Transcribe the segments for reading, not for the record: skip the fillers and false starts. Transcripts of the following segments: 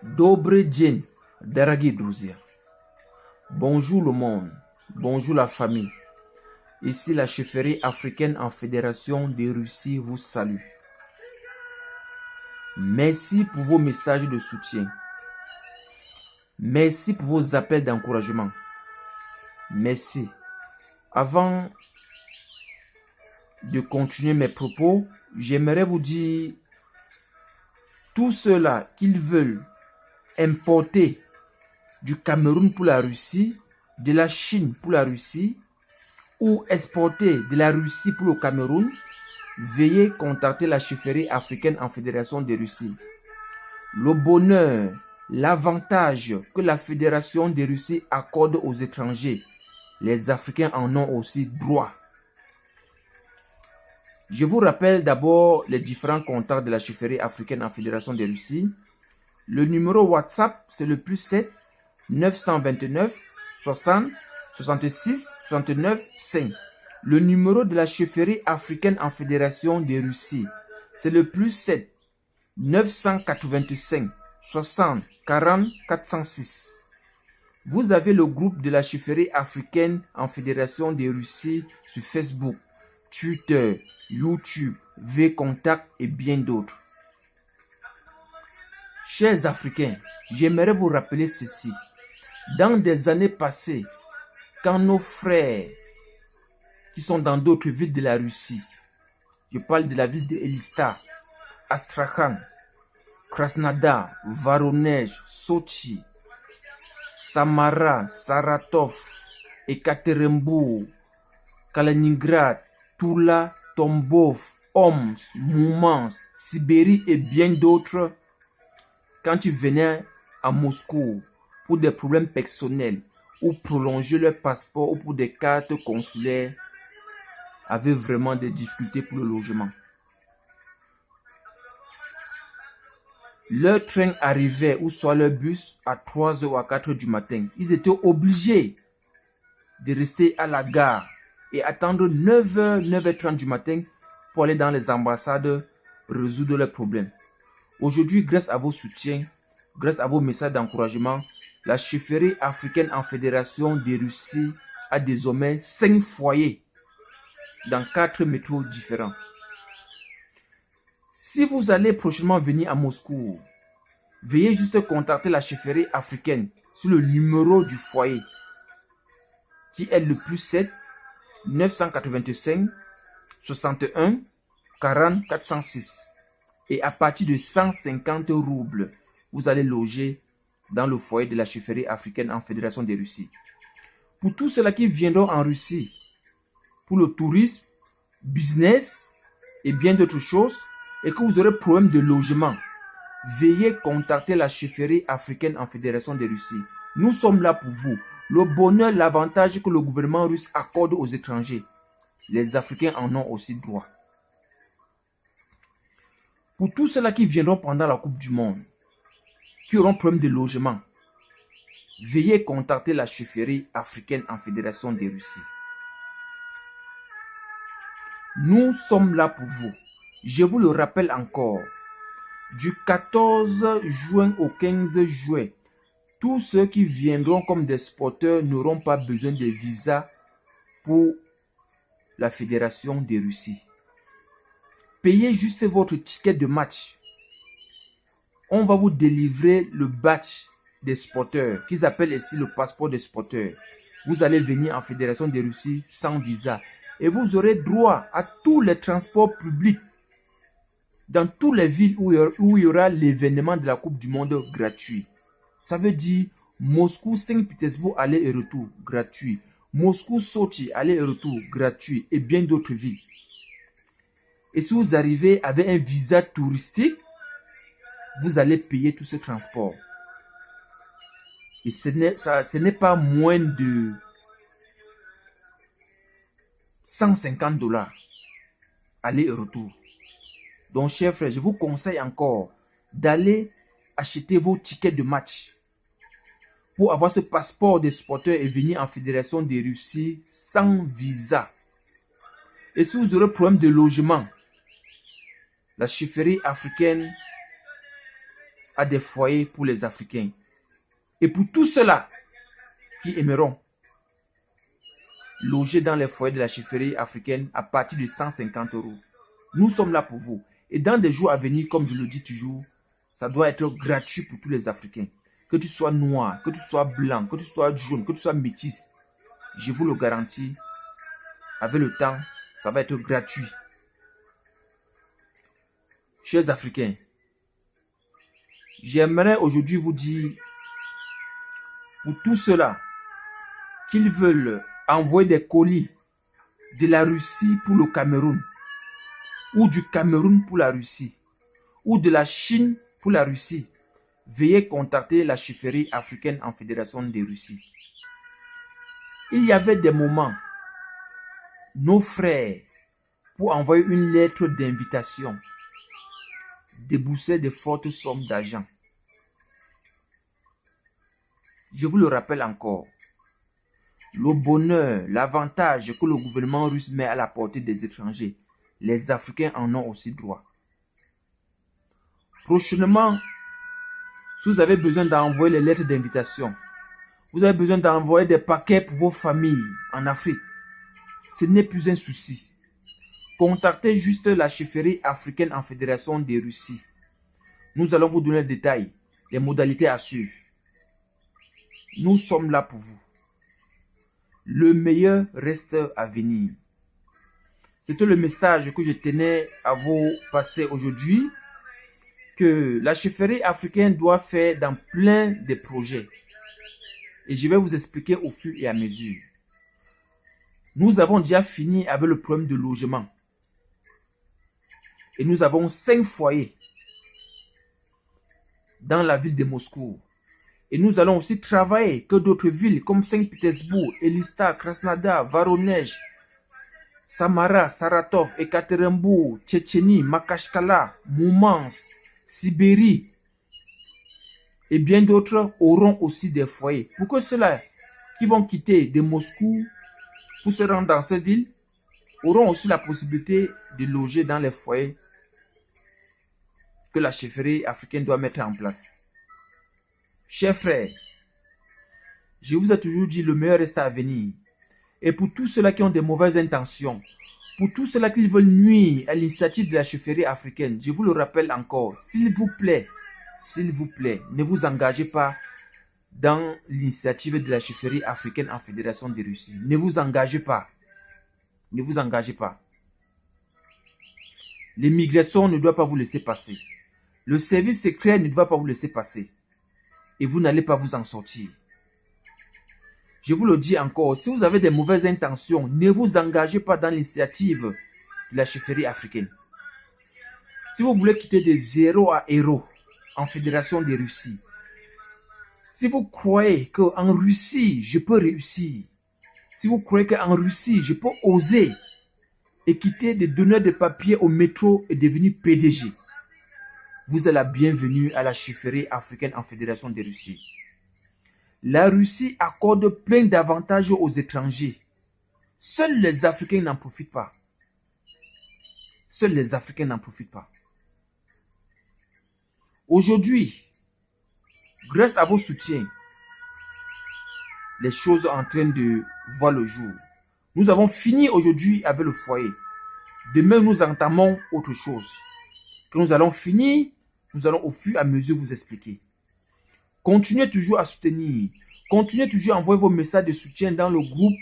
Добрый день, дорогие друзья. Bonjour le monde, bonjour la famille. Ici la chefferie africaine en fédération de Russie vous salue. Merci pour vos messages de soutien. Merci pour vos appels d'encouragement. Merci. Avant de continuer mes propos, j'aimerais vous dire, tous ceux-là qui veulent importer du Cameroun pour la Russie, de la Chine pour la Russie, ou exporter de la Russie pour le Cameroun, veuillez contacter la chefferie africaine en fédération de Russie. Le bonheur, l'avantage que la fédération de Russie accorde aux étrangers, les Africains en ont aussi droit. Je vous rappelle d'abord les différents contacts de la chefferie africaine en fédération de Russie. Le numéro WhatsApp, c'est le +7 929 60 66 69 5. Le numéro de la chefferie africaine en fédération de Russie, c'est le +7 985 60 40 406. Vous avez le groupe de la chefferie africaine en fédération de Russie sur Facebook, Twitter, YouTube, VKontakte et bien d'autres. Chers Africains, j'aimerais vous rappeler ceci. Dans des années passées, quand nos frères qui sont dans d'autres villes de la Russie, je parle de la ville de Elista, Astrakhan, Krasnodar, Voronezh, Sochi, Samara, Saratov, Ekaterinbourg, Kaliningrad, Tula, Tambov, Omsk, Murmansk, Sibérie et bien d'autres, quand tu venais à Moscou pour des problèmes personnels ou prolonger leur passeport ou pour des cartes consulaires, avaient vraiment des difficultés pour le logement. Leur train arrivait ou soit leur bus à 3h ou à 4h du matin. Ils étaient obligés de rester à la gare et attendre 9h, 9h30 du matin pour aller dans les ambassades résoudre leurs problèmes. Aujourd'hui, grâce à vos soutiens, grâce à vos messages d'encouragement, la chefferie africaine en fédération de Russie a désormais 5 foyers dans 4 métros différents. Si vous allez prochainement venir à Moscou, veuillez juste contacter la chefferie africaine sur le numéro du foyer qui est le +7 985 61 40 406. Et à partir de 150 roubles, vous allez loger dans le foyer de la chefferie africaine en fédération de Russie. Pour tous ceux-là qui viendront en Russie, pour le tourisme, business et bien d'autres choses, et que vous aurez problème de logement, veuillez contacter la chefferie africaine en fédération de Russie. Nous sommes là pour vous. Le bonheur, l'avantage que le gouvernement russe accorde aux étrangers, les Africains en ont aussi droit. Pour tous ceux-là qui viendront pendant la Coupe du Monde, qui auront problème de logement, veuillez contacter la chefferie africaine en fédération de Russie. Nous sommes là pour vous. Je vous le rappelle encore, du 14 juin au 15 juillet, tous ceux qui viendront comme des sporteurs n'auront pas besoin de visa pour la fédération de Russie. Payez juste votre ticket de match. On va vous délivrer le badge des sporteurs, qu'ils appellent ici le passeport des sporteurs. Vous allez venir en fédération de Russie sans visa. Et vous aurez droit à tous les transports publics dans toutes les villes où il y aura l'événement de la Coupe du Monde gratuit. Ça veut dire Moscou, Saint-Pétersbourg, aller et retour gratuit. Moscou, Sochi, aller et retour gratuit. Et bien d'autres villes. Et si vous arrivez avec un visa touristique, vous allez payer tout ce transport. Et ce n'est pas moins de 150 $. Aller et retour. Donc, chers frères, je vous conseille encore d'aller acheter vos tickets de match pour avoir ce passeport de sporteur et venir en fédération de Russie sans visa. Et si vous aurez problème de logement, la chefferie africaine à des foyers pour les Africains. Et pour tous ceux-là qui aimeront loger dans les foyers de la chefferie africaine à partir de 150 €. Nous sommes là pour vous. Et dans des jours à venir, comme je le dis toujours, ça doit être gratuit pour tous les Africains. Que tu sois noir, que tu sois blanc, que tu sois jaune, que tu sois métis, je vous le garantis, avec le temps, ça va être gratuit. Chers Africains, j'aimerais aujourd'hui vous dire, pour tous ceux-là qui veulent envoyer des colis de la Russie pour le Cameroun, ou du Cameroun pour la Russie, ou de la Chine pour la Russie, veuillez contacter la chefferie africaine en Fédération de Russie. Il y avait des moments, nos frères, pour envoyer une lettre d'invitation, déboursaient de fortes sommes d'argent. Je vous le rappelle encore, le bonheur, l'avantage que le gouvernement russe met à la portée des étrangers, les Africains en ont aussi droit. Prochainement, si vous avez besoin d'envoyer les lettres d'invitation, vous avez besoin d'envoyer des paquets pour vos familles en Afrique, ce n'est plus un souci. Contactez juste la chefferie africaine en Fédération de Russie. Nous allons vous donner les détails, les modalités à suivre. Nous sommes là pour vous. Le meilleur reste à venir. C'était le message que je tenais à vous passer aujourd'hui, que la chefferie africaine doit faire dans plein de projets. Et je vais vous expliquer au fur et à mesure. Nous avons déjà fini avec le problème de logement. Et nous avons 5 foyers dans la ville de Moscou. Et nous allons aussi travailler que d'autres villes comme Saint-Pétersbourg, Elista, Krasnodar, Voronezh, Samara, Saratov, Ekaterinbourg, Tchétchénie, Makachkala, Mourmansk, Sibérie et bien d'autres auront aussi des foyers. Pour que ceux-là qui vont quitter de Moscou pour se rendre dans cette ville auront aussi la possibilité de loger dans les foyers que la chefferie africaine doit mettre en place. Chers frères, je vous ai toujours dit le meilleur reste à venir. Et pour tous ceux-là qui ont de mauvaises intentions, pour tous ceux-là qui veulent nuire à l'initiative de la chefferie africaine, je vous le rappelle encore, s'il vous plaît, ne vous engagez pas dans l'initiative de la chefferie africaine en Fédération de Russie. Ne vous engagez pas. Ne vous engagez pas. L'immigration ne doit pas vous laisser passer. Le service secret ne doit pas vous laisser passer. Et vous n'allez pas vous en sortir. Je vous le dis encore, si vous avez des mauvaises intentions, ne vous engagez pas dans l'initiative de la chefferie africaine. Si vous voulez quitter de 0 à héros en Fédération de Russie, si vous croyez qu'en Russie, je peux réussir, si vous croyez qu'en Russie, je peux oser et quitter des donneurs de papier au métro et devenir PDG, vous êtes la bienvenue à la chefferie africaine en Fédération de Russie. La Russie accorde plein d'avantages aux étrangers. Seuls les Africains n'en profitent pas. Seuls les Africains n'en profitent pas. Aujourd'hui, grâce à vos soutiens, les choses sont en train de voir le jour. Nous avons fini aujourd'hui avec le foyer. Demain, nous entamons autre chose. Quand nous allons finir, nous allons au fur et à mesure vous expliquer. Continuez toujours à soutenir. Continuez toujours à envoyer vos messages de soutien dans le groupe,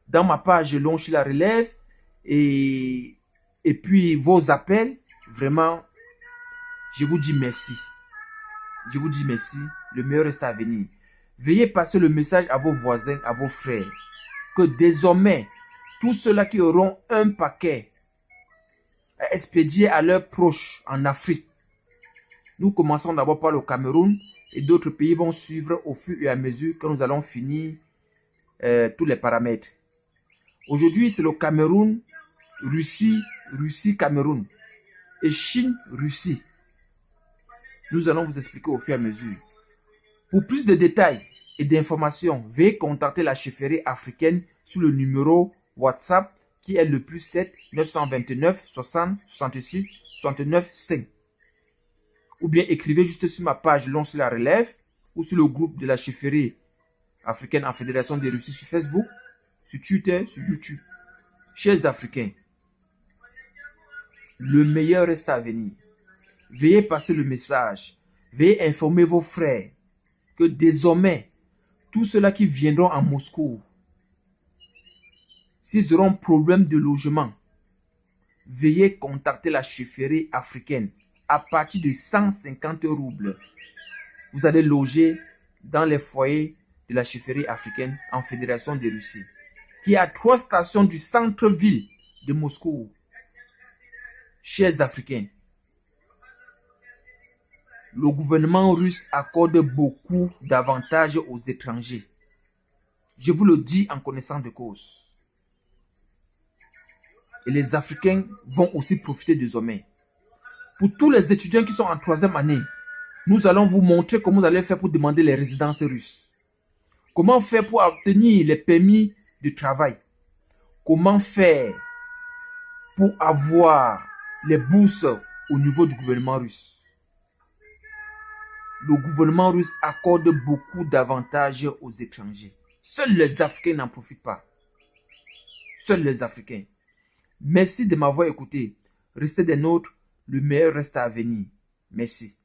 dans ma page Longe la Relève. Et puis vos appels. Vraiment, je vous dis merci. Je vous dis merci. Le meilleur reste à venir. Veuillez passer le message à vos voisins, à vos frères. Que désormais, tous ceux-là qui auront un paquet à expédier à leurs proches en Afrique, nous commençons d'abord par le Cameroun et d'autres pays vont suivre au fur et à mesure que nous allons finir tous les paramètres. Aujourd'hui, c'est le Cameroun, Russie, Cameroun et Chine, Russie. Nous allons vous expliquer au fur et à mesure. Pour plus de détails et d'informations, veuillez contacter la chefferie africaine sur le numéro WhatsApp qui est le +7 929 60 66 69 5. ou bien écrivez juste sur ma page Lance la relève ou sur le groupe de la chefferie africaine en Fédération de Russie sur Facebook, sur Twitter, sur YouTube. Chers Africains, le meilleur reste à venir. Veuillez passer le message. Veuillez informer vos frères que désormais, tous ceux-là qui viendront à Moscou, s'ils auront problème de logement, veuillez contacter la chefferie africaine à partir de 150 roubles. Vous allez loger dans les foyers de la chefferie africaine en Fédération de Russie, qui est à 3 stations du centre-ville de Moscou. Chers Africains, le gouvernement russe accorde beaucoup d'avantages aux étrangers. Je vous le dis en connaissance de cause. Et les Africains vont aussi profiter désormais. Pour tous les étudiants qui sont en 3e année, nous allons vous montrer comment vous allez faire pour demander les résidences russes. Comment faire pour obtenir les permis de travail. Comment faire pour avoir les bourses au niveau du gouvernement russe. Le gouvernement russe accorde beaucoup d'avantages aux étrangers. Seuls les Africains n'en profitent pas. Seuls les Africains. Merci de m'avoir écouté. Restez des nôtres. Le meilleur reste à venir. Merci.